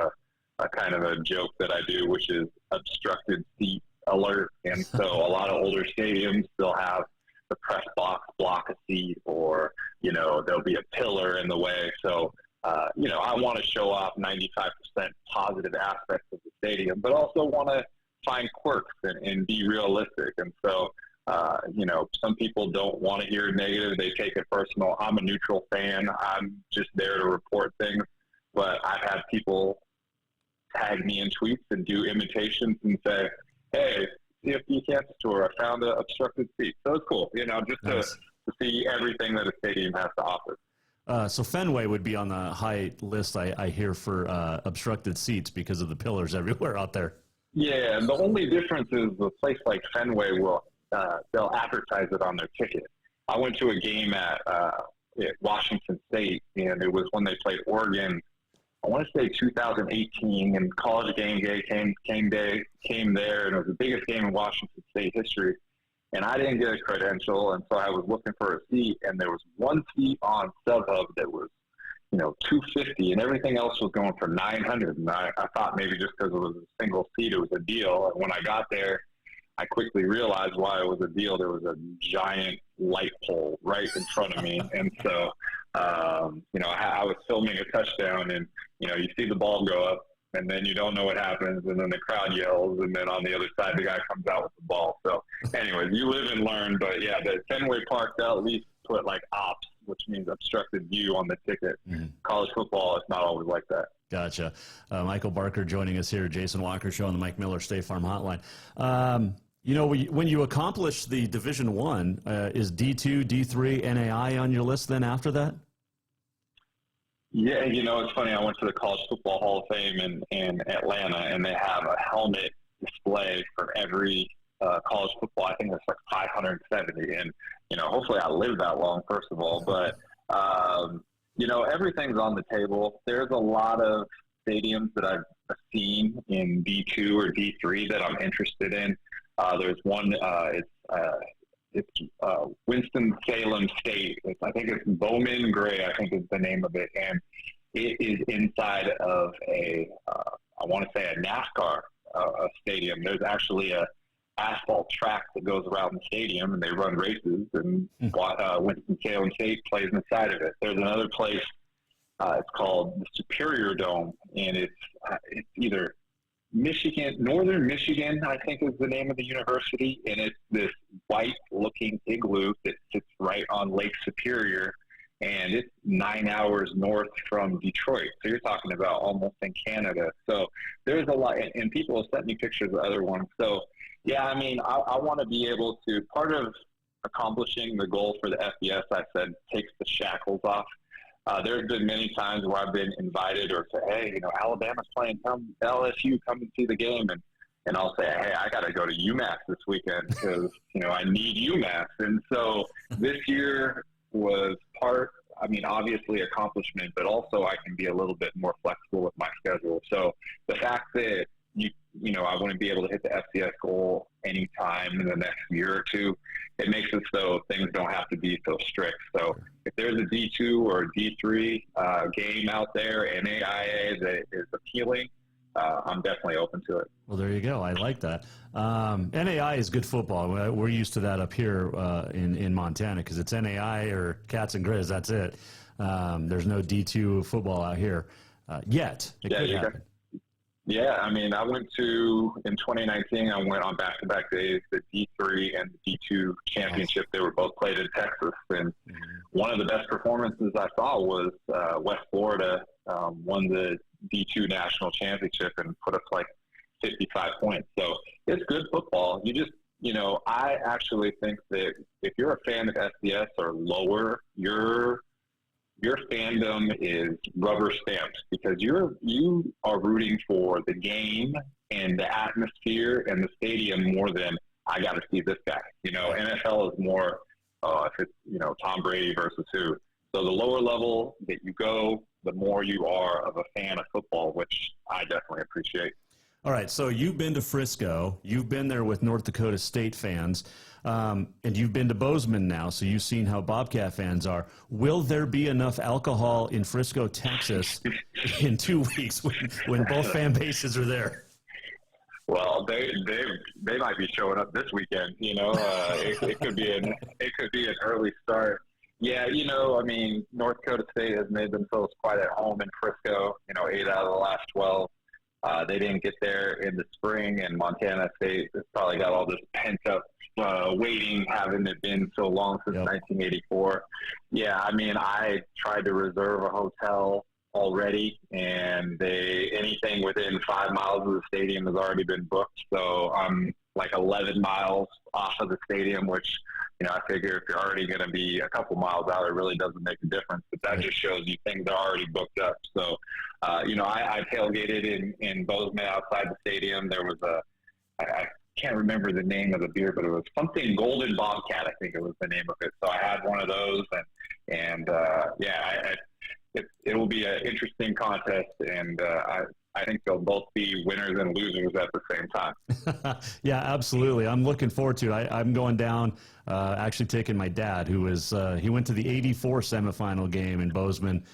a kind of a joke that I do, which is obstructed seat alert. And so a lot of older stadiums still have the press box block a seat, or, there'll be a pillar in the way. So, I want to show off 95% positive aspects of the stadium, but also want to find quirks and be realistic. And so, some people don't want to hear negative. They take it personal. I'm a neutral fan. I'm just there to report things. But I've had people tag me in tweets and do imitations and say, hey, CFP Kansas Tour, I found an obstructed seat. So it's cool, just to see everything that a stadium has to offer. So Fenway would be on the high list, I hear, for obstructed seats because of the pillars everywhere out there. Yeah, and the only difference is a place like Fenway they'll advertise it on their ticket. I went to a game at Washington State, and it was when they played Oregon. I want to say 2018, and College Game Day came there, and it was the biggest game in Washington State history. And I didn't get a credential, and so I was looking for a seat, and there was one seat on StubHub that was, $250, and everything else was going for $900. And I thought maybe just because it was a single seat, it was a deal. And when I got there, I quickly realized why it was a deal. There was a giant light pole right in front of me, and so I was filming a touchdown, and you see the ball go up, and then you don't know what happens, and then the crowd yells, and then on the other side, the guy comes out with the ball. So anyways, you live and learn. But yeah, the Fenway Park, they'll at least put like ops, which means obstructed view, on the ticket. Mm-hmm. College football, it's not always like that. Gotcha. Michael Barker joining us here, Jason Walker Show on the Mike Miller State Farm Hotline. When you accomplish the Division I, is D2, D3, NAI on your list then after that? Yeah, it's funny. I went to the College Football Hall of Fame in Atlanta, and they have a helmet display for every college football. I think it's like 570, and hopefully I live that long, first of all. But everything's on the table. There's a lot of stadiums that I've seen in D2 or D3 that I'm interested in. There's one. It's Winston-Salem State. I think it's Bowman Gray, I think is the name of it. And it is inside of I want to say a NASCAR stadium. There's actually a asphalt track that goes around the stadium, and they run races, and Winston-Salem State plays inside of it. There's another place, it's called the Superior Dome, and it's either Northern Michigan, I think is the name of the university, and it's this white-looking igloo that sits right on Lake Superior, and it's 9 hours north from Detroit. So you're talking about almost in Canada. So there's a lot, and people have sent me pictures of other ones. So, yeah, I mean, I want to be able to, part of accomplishing the goal for the FBS, I said, takes the shackles off. There's been many times where I've been invited or say, hey, Alabama's playing, come LSU, come and see the game. And I'll say, hey, I got to go to UMass this weekend because, I need UMass. And so this year was part I mean, obviously accomplishment, but also I can be a little bit more flexible with my schedule. So the fact that you know, I wouldn't be able to hit the FCS goal anytime in the next year or two, it makes it so things don't have to be so strict. So if there's a D2 or a D3 game out there, NAIA, that is appealing, I'm definitely open to it. Well, there you go. I like that. NAI is good football. We're used to that up here in Montana because it's NAI or Cats and Grizz. That's it. There's no D2 football out here yet. It could happen. Yeah, I mean, in 2019, I went on back-to-back days, the D3 and the D2 championship. They were both played in Texas, and one of the best performances I saw was West Florida won the D2 national championship and put up like 55 points. So it's good football. You know, I actually think that if you're a fan of FCS or lower, your fandom is rubber stamped because you are rooting for the game and the atmosphere and the stadium more than I got to see this guy. You know, NFL is more if it's, you know, Tom Brady versus who. So the lower level that you go, the more you are of a fan of football, which I definitely appreciate. All right, so you've been to Frisco. You've been there with North Dakota State fans, and you've been to Bozeman now, so you've seen how Bobcat fans are. Will there be enough alcohol in Frisco, Texas in 2 weeks when both fan bases are there? Well, they might be showing up this weekend. You know, it could be an early start. Yeah, you know, I mean, North Dakota State has made themselves quite at home in Frisco. You know, 8 out of the last 12. They didn't get there in the spring, and Montana State has probably got all this pent-up waiting, having it been so long since 1984. Yeah, I mean, I tried to reserve a hotel already, and anything within 5 miles of the stadium has already been booked. So I'm like 11 miles off of the stadium, which, you know, I figure if you're already going to be a couple miles out, it really doesn't make a difference. But that just shows you things are already booked up. So, you know, I tailgated in Bozeman outside the stadium. There was I can't remember the name of the beer, but it was something Golden Bobcat, I think it was the name of it. So I had one of those, and it will be an interesting contest, and I think they'll both be winners and losers at the same time. Yeah, absolutely. I'm looking forward to it. I'm going down, actually taking my dad, who was he went to the '84 semifinal game in Bozeman.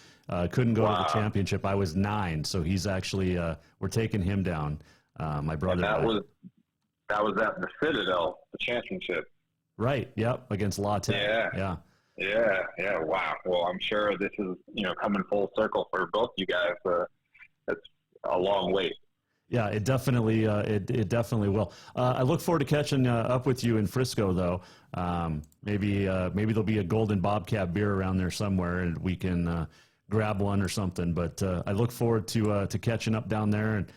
Couldn't go to the championship. I was 9, so he's actually we're taking him down. My brother. That was at the Citadel, the championship. Right. Yep. Against La Tech. Yeah. Wow. Well, I'm sure this is, you know, coming full circle for both you guys. That's a long wait. Yeah, it definitely will. I look forward to catching up with you in Frisco, though. Maybe there'll be a Golden Bobcat beer around there somewhere, and we can grab one or something. But I look forward to catching up down there, and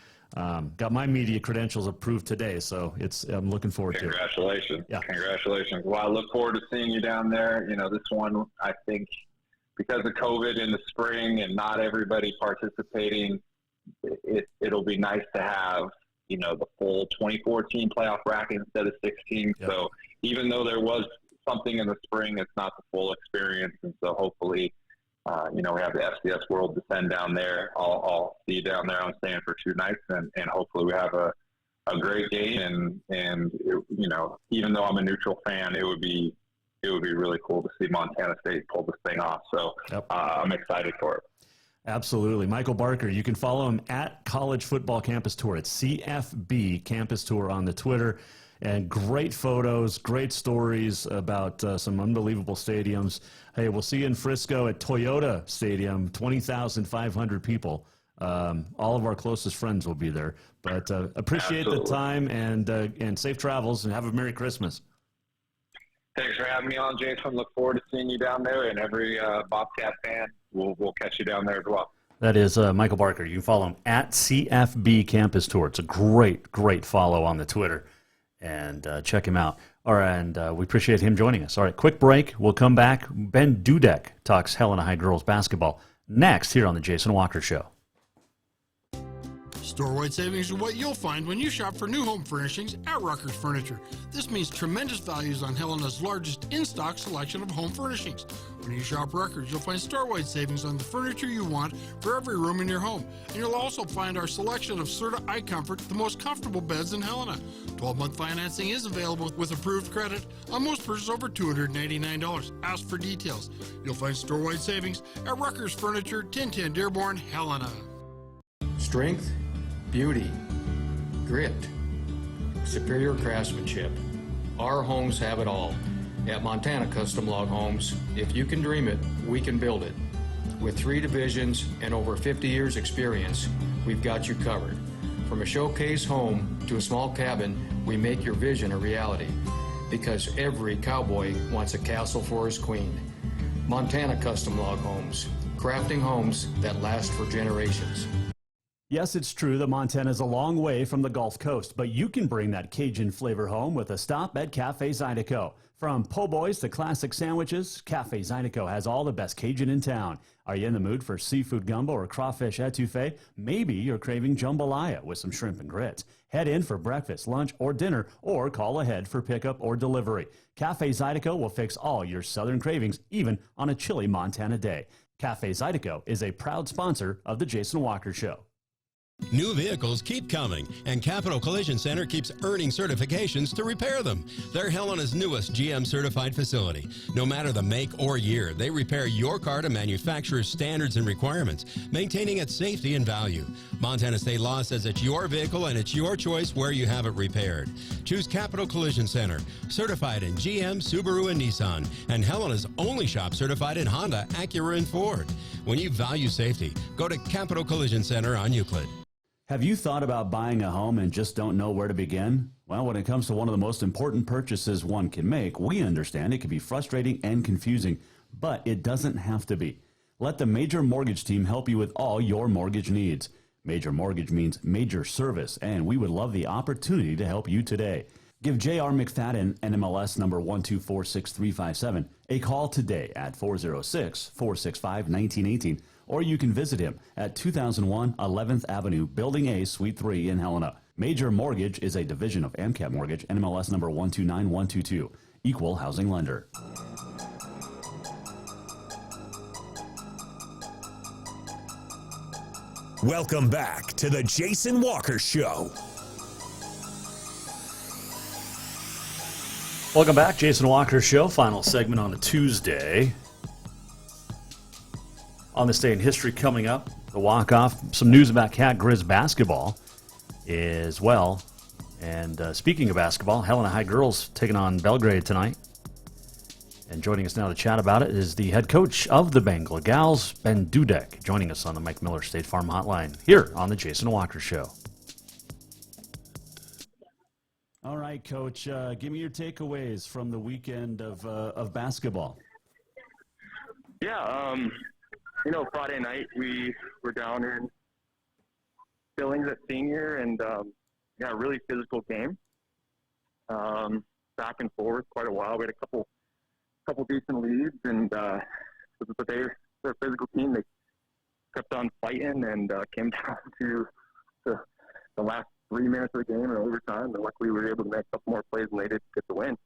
got my media credentials approved today, so I'm looking forward to it. Congratulations. Yeah. Congratulations. Well, I look forward to seeing you down there. You know, this one, I think, because of COVID in the spring and not everybody participating, it'll be nice to have, you know, the full 24-team playoff bracket instead of 16. Yep. So even though there was something in the spring, it's not the full experience. And so hopefully, you know, we have the FCS World descend down there. I'll see you down there. I'm staying for 2 nights, and hopefully we have a great game. And it, you know, even though I'm a neutral fan, it would be really cool to see Montana State pull this thing off. So I'm excited for it. Absolutely. Michael Barker, you can follow him at College Football Campus Tour. It's CFB Campus Tour on the Twitter. And great photos, great stories about some unbelievable stadiums. Hey, we'll see you in Frisco at Toyota Stadium, 20,500 people. All of our closest friends will be there. But appreciate the time, and safe travels, and have a Merry Christmas. Thanks for having me on, Jason. Look forward to seeing you down there, and every Bobcat fan, we'll catch you down there as well. That is Michael Barker. You can follow him at CFB Campus Tour. It's a great follow on the Twitter, and check him out. All right, and we appreciate him joining us. All right, quick break. We'll come back. Ben Dudek talks Helena High girls basketball next here on the Jason Walker Show. Store-wide savings are what you'll find when you shop for new home furnishings at Rucker's Furniture. This means tremendous values on Helena's largest in-stock selection of home furnishings. When you shop Records, you'll find store-wide savings on the furniture you want for every room in your home. And you'll also find our selection of Serta iComfort, the most comfortable beds in Helena. 12-month financing is available with approved credit on most purchases over $289. Ask for details. You'll find store-wide savings at Records Furniture, 1010 Dearborn, Helena. Strength, beauty, grit, superior craftsmanship. Our homes have it all. At Montana Custom Log Homes, if you can dream it, we can build it. With 3 divisions and over 50 years experience, we've got you covered. From a showcase home to a small cabin, we make your vision a reality. Because every cowboy wants a castle for his queen. Montana Custom Log Homes, crafting homes that last for generations. Yes, it's true that Montana is a long way from the Gulf Coast, but you can bring that Cajun flavor home with a stop at Cafe Zydeco. From po' boys to classic sandwiches, Cafe Zydeco has all the best Cajun in town. Are you in the mood for seafood gumbo or crawfish etouffee? Maybe you're craving jambalaya with some shrimp and grits. Head in for breakfast, lunch, or dinner, or call ahead for pickup or delivery. Cafe Zydeco will fix all your southern cravings, even on a chilly Montana day. Cafe Zydeco is a proud sponsor of The Jason Walker Show. New vehicles keep coming, and Capital Collision Center keeps earning certifications to repair them. They're Helena's newest GM-certified facility. No matter the make or year, they repair your car to manufacturer's standards and requirements, maintaining its safety and value. Montana state law says it's your vehicle and it's your choice where you have it repaired. Choose Capital Collision Center, certified in GM, Subaru, and Nissan, and Helena's only shop certified in Honda, Acura, and Ford. When you value safety, go to Capital Collision Center on Euclid. Have you thought about buying a home and just don't know where to begin? Well, when it comes to one of the most important purchases one can make, we understand it can be frustrating and confusing, but it doesn't have to be. Let the Major Mortgage team help you with all your mortgage needs. Major Mortgage means major service, and we would love the opportunity to help you today. Give J.R. McFadden, NMLS number 1246357, a call today at 406-465-1918, or you can visit him at 2001 11th Avenue, Building A, Suite 3 in Helena. Major Mortgage is a division of AMCAP Mortgage, NMLS number 129122, equal housing lender. Welcome back to the Jason Walker Show. Welcome back, Jason Walker Show, final segment on a Tuesday. On this day in history coming up, the walk-off, some news about Cat Grizz basketball as well. And speaking of basketball, Helena High girls taking on Belgrade tonight. And joining us now to chat about it is the head coach of the Bengal Gals, Ben Dudek, joining us on the Mike Miller State Farm Hotline here on the Jason Walker Show. All right, Coach, give me your takeaways from the weekend of basketball. Yeah, Friday night we were down in Billings at Senior, and a really physical game. Back and forth quite a while. We had a couple decent leads, and but they're a physical team. They kept on fighting and came down to the last 3 minutes of the game in overtime, and luckily we were able to make a couple more plays, and they did get the win.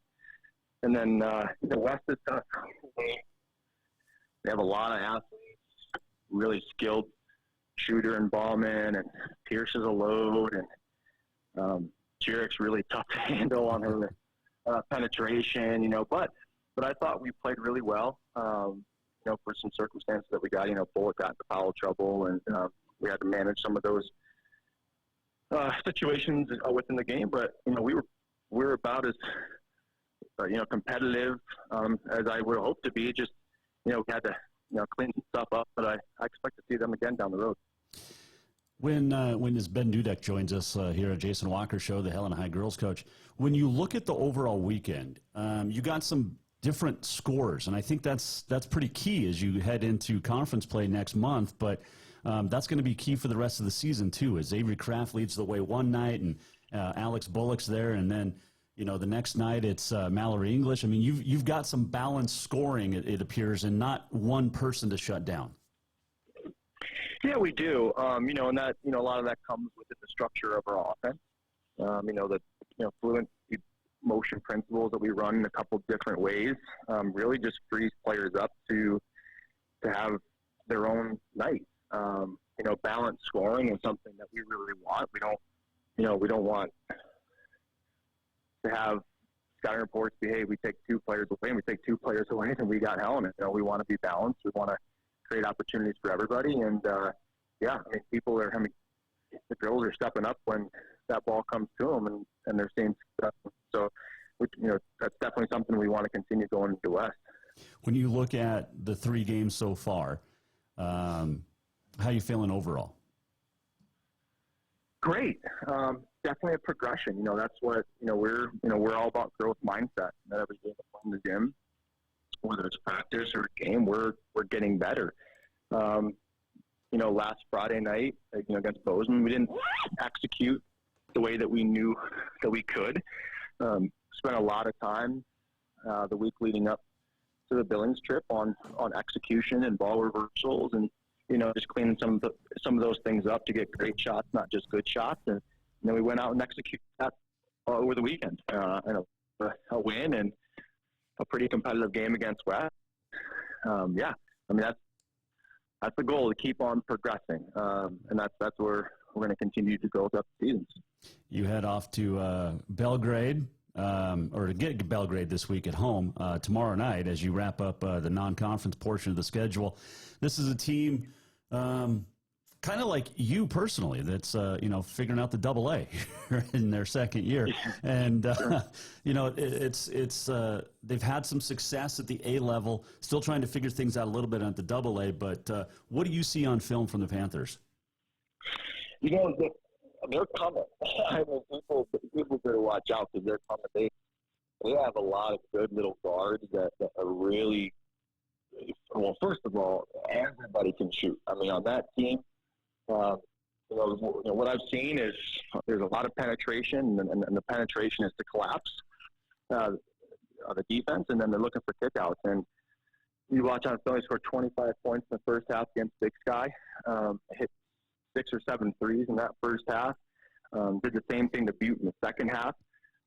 And then West is tough. They have a lot of athletes, really skilled shooter and ballman, and Pierce is a load, and Jurek's really tough to handle on her penetration, but I thought we played really well, for some circumstances that we got. Bullock got into foul trouble, and we had to manage some of those situations within the game. But we were about as competitive as I would hope to be. Just we had to clean some stuff up, but I expect to see them again down the road. When this Ben Dudek joins us here at Jason Walker Show, the Helena High girls coach, when you look at the overall weekend, you got some different scores, and I think that's pretty key as you head into conference play next month. But that's going to be key for the rest of the season too, as Avery Kraft leads the way one night, and Alex Bullock's there, and then the next night it's Mallory English. I mean, you've got some balanced scoring, it appears, and not one person to shut down. Yeah, we do. And that a lot of that comes within the structure of our offense. Fluent motion principles that we run in a couple different ways really just frees players up to have their own night. Balanced scoring is something that we really want. We don't want to have scouting reports be, hey, we take 2 players away and we take 2 players away and we got Helena. We want to be balanced. We want to create opportunities for everybody. And the girls are stepping up when that ball comes to them and they're seeing stuff. So, that's definitely something we want to continue going into West. When you look at the 3 games so far, how are you feeling overall? Great. Definitely a progression. That's what, we're all about growth mindset. That every day in the gym, whether it's practice or game, we're getting better. Last Friday night, against Bozeman, we didn't execute the way that we knew that we could. Spent a lot of time the week leading up to the Billings trip on execution and ball reversals and, just cleaning some of those things up to get great shots, not just good shots. And then we went out and executed that over the weekend. And a win and a pretty competitive game against West. That's the goal, to keep on progressing. And that's where we're going to continue to go throughout the seasons. You head off to Belgrade, or to get Belgrade this week at home tomorrow night as you wrap up the non-conference portion of the schedule. This is a team kind of like you personally that's, figuring out the AA in their second year. And, they've had some success at the A level, still trying to figure things out a little bit at the AA. But what do you see on film from the Panthers? They're coming. People better watch out because they're coming. They have a lot of good little guards that are really, well, first of all, everybody can shoot. On that team, what I've seen is there's a lot of penetration, and the penetration is to collapse the defense, and then they're looking for kickouts. And you watch on film, he scored 25 points in the first half against Big Sky, hit 6 or 7 threes in that first half. Did the same thing to Butte in the second half.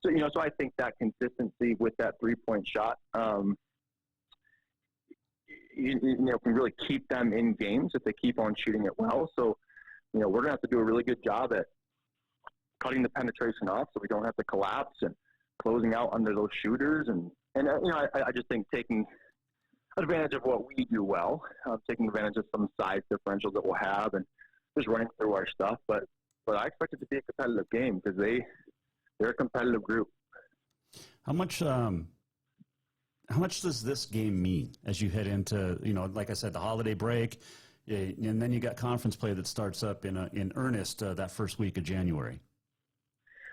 So, so I think that consistency with that 3-point shot, can really keep them in games if they keep on shooting it well. So, we're going to have to do a really good job at cutting the penetration off so we don't have to collapse and closing out under those shooters. And I just think taking advantage of what we do well, taking advantage of some size differentials that we'll have and just running through our stuff. But I expect it to be a competitive game because they're a competitive group. How much does this game mean as you head into, like I said, the holiday break, and then you got conference play that starts up in earnest that first week of January?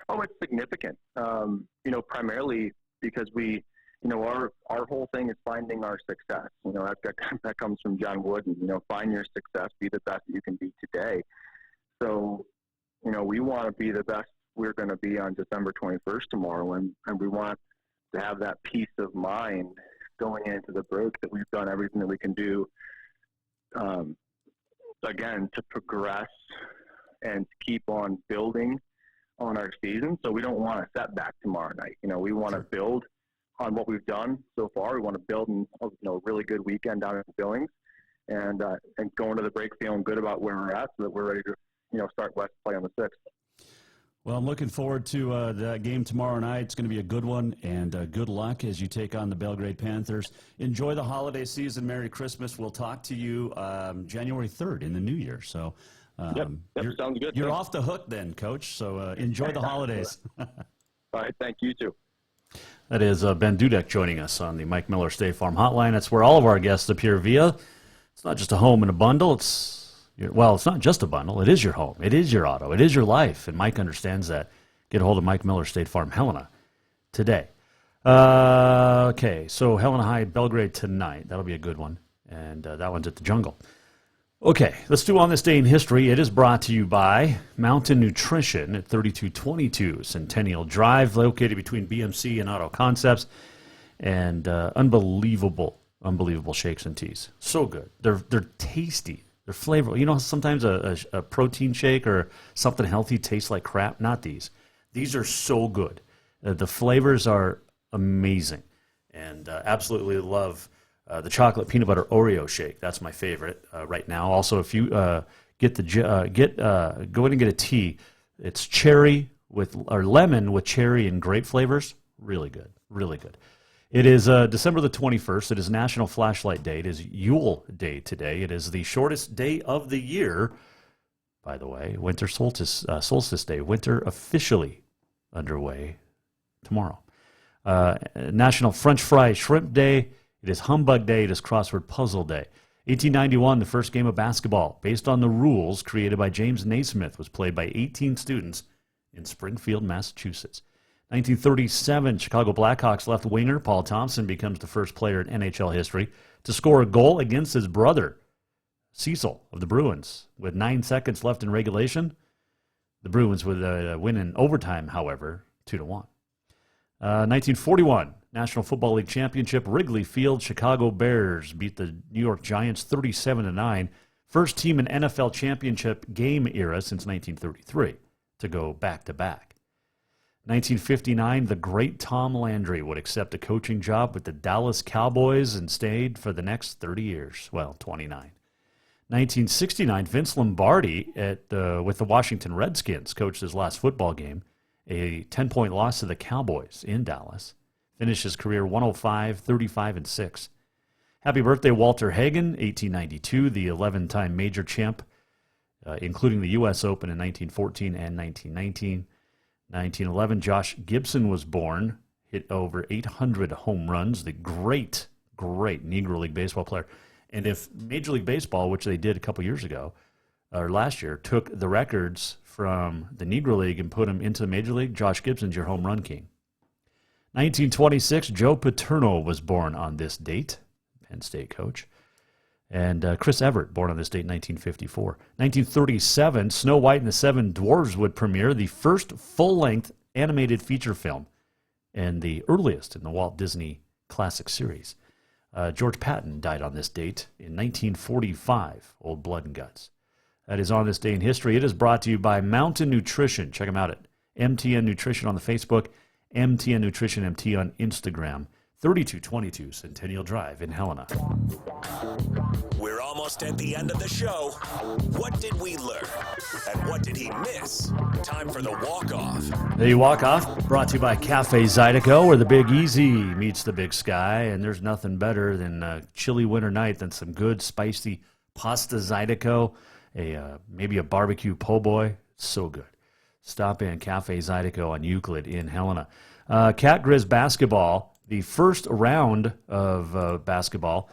Oh, it's significant. Primarily because we, our whole thing is finding our success. That comes from John Wooden. Find your success, be the best you can be today. So, we want to be the best we're going to be on December 21st tomorrow, and we want to have that peace of mind going into the break that we've done everything that we can do, again, to progress and keep on building on our season. So we don't want a setback tomorrow night. We want to build on what we've done so far. We want to build a really good weekend down in Billings and go into the break feeling good about where we're at so that we're ready to, start West play on the 6th. Well, I'm looking forward to that game tomorrow night. It's going to be a good one, and good luck as you take on the Belgrade Panthers. Enjoy the holiday season. Merry Christmas. We'll talk to you January 3rd in the new year. So sounds good. You're off the hook then, Coach, so enjoy the holidays. All right, thank you, too. That is Ben Dudek joining us on the Mike Miller State Farm Hotline. That's where all of our guests appear via. It's not just a home and a bundle. It's not just a bundle. It is your home. It is your auto. It is your life. And Mike understands that. Get a hold of Mike Miller State Farm Helena today. Okay, so Helena High Belgrade tonight. That'll be a good one. And that one's at the Jungle. Okay, let's do On This Day in History. It is brought to you by Mountain Nutrition at 3222 Centennial Drive, located between BMC and Auto Concepts. And unbelievable shakes and teas. So good. They're tasty. They're flavorful. Sometimes a protein shake or something healthy tastes like crap. Not these. These are so good. The flavors are amazing, and absolutely love the chocolate peanut butter Oreo shake. That's my favorite right now. Also, if you go in and get a tea, it's cherry or lemon with cherry and grape flavors. Really good, really good. It is December the 21st. It is National Flashlight Day. It is Yule Day today. It is the shortest day of the year. By the way, Winter Solstice Day. Winter officially underway tomorrow. National French Fry Shrimp Day. It is Humbug Day. It is Crossword Puzzle Day. 1891, the first game of basketball, based on the rules created by James Naismith, was played by 18 students in Springfield, Massachusetts. 1937, Chicago Blackhawks left winger Paul Thompson becomes the first player in NHL history to score a goal against his brother, Cecil, of the Bruins. With 9 seconds left in regulation, the Bruins would win in overtime, however, 2-1. 1941, National Football League Championship, Wrigley Field, Chicago Bears beat the New York Giants 37-9. First team in NFL championship game era since 1933 to go back-to-back. 1959, the great Tom Landry would accept a coaching job with the Dallas Cowboys and stayed for the next 30 years. Well, 29. 1969, Vince Lombardi with the Washington Redskins coached his last football game, a 10-point loss to the Cowboys in Dallas. Finished his career 105, 35, and 6. Happy birthday, Walter Hagen, 1892, the 11-time major champ, including the U.S. Open in 1914 and 1919. 1911, Josh Gibson was born, hit over 800 home runs, the great Negro League Baseball player. And if Major League Baseball, which they did a couple years ago, or last year, took the records from the Negro League and put them into the Major League, Josh Gibson's your home run king. 1926, Joe Paterno was born on this date, Penn State coach. And Chris Everett, born on this date, 1954. 1937, Snow White and the Seven Dwarfs would premiere, the first full-length animated feature film and the earliest in the Walt Disney Classic series. George Patton died on this date in 1945, Old Blood and Guts. That is on this day in history. It is brought to you by Mountain Nutrition. Check them out at MTN Nutrition on the Facebook, MTN Nutrition MT on Instagram. 3222 Centennial Drive in Helena. We're almost at the end of the show. What did we learn? And what did he miss? Time for the walk-off. The walk-off brought to you by Cafe Zydeco, where the Big Easy meets the Big Sky. And there's nothing better than a chilly winter night than some good, spicy pasta Zydeco, maybe a barbecue po' boy. So good. Stop in Cafe Zydeco on Euclid in Helena. Cat Grizz basketball. The first round of basketball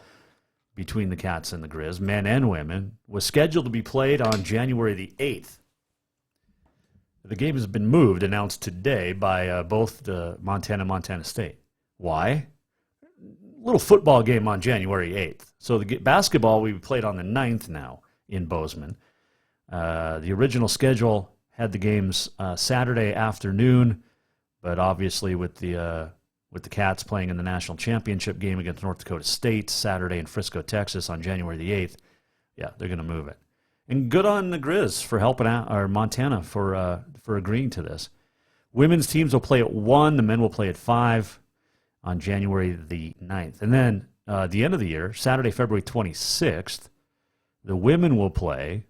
between the Cats and the Grizz, men and women, was scheduled to be played on January the 8th. The game has been moved, announced today by both the Montana and Montana State. Why? Little football game on January 8th. So the basketball we played on the 9th now in Bozeman. The original schedule had the games Saturday afternoon, but obviously with the Cats playing in the national championship game against North Dakota State Saturday in Frisco, Texas on January the 8th. Yeah, they're going to move it. And good on the Grizz for helping out, or Montana for agreeing to this. Women's teams will play at 1. The men will play at 5 on January the 9th. And then at the end of the year, Saturday, February 26th, the women will play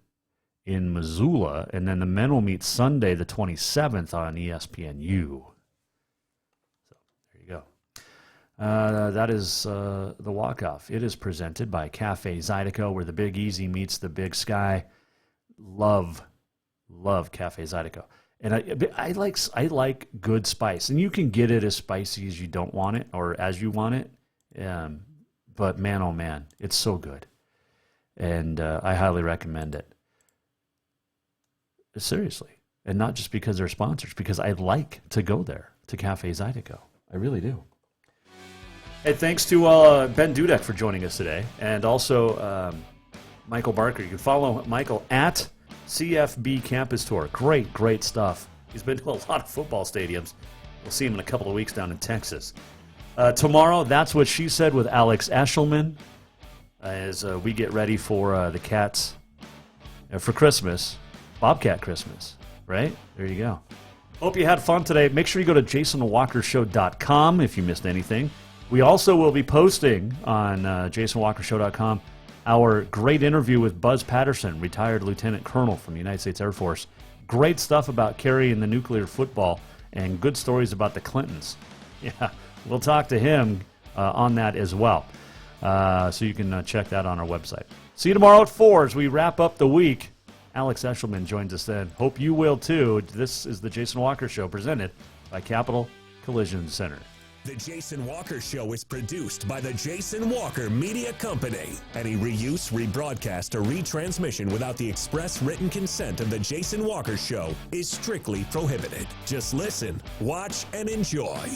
in Missoula, and then the men will meet Sunday the 27th on ESPNU. That is the walk-off. It is presented by Cafe Zydeco, where the Big Easy meets the Big Sky. Love Cafe Zydeco. And I like good spice. And you can get it as spicy as you don't want it or as you want it. But man, oh man, it's so good. And I highly recommend it. Seriously. And not just because they're sponsors, because I like to go there, to Cafe Zydeco. I really do. Hey, thanks to Ben Dudek for joining us today, and also Michael Barker. You can follow Michael at CFB Campus Tour. Great stuff. He's been to a lot of football stadiums. We'll see him in a couple of weeks down in Texas. Tomorrow, That's What She Said with Alex Eshelman, as we get ready for the Cats for Christmas, Bobcat Christmas, right? There you go. Hope you had fun today. Make sure you go to jasonwalkershow.com if you missed anything. We also will be posting on jasonwalkershow.com our great interview with Buzz Patterson, retired lieutenant colonel from the United States Air Force. Great stuff about carrying the nuclear football and good stories about the Clintons. Yeah, we'll talk to him on that as well. So you can check that on our website. See you tomorrow at 4 as we wrap up the week. Alex Eshelman joins us then. Hope you will too. This is the Jason Walker Show presented by Capital Collision Center. The Jason Walker Show is produced by the Jason Walker Media Company. Any reuse, rebroadcast, or retransmission without the express written consent of the Jason Walker Show is strictly prohibited. Just listen, watch, and enjoy.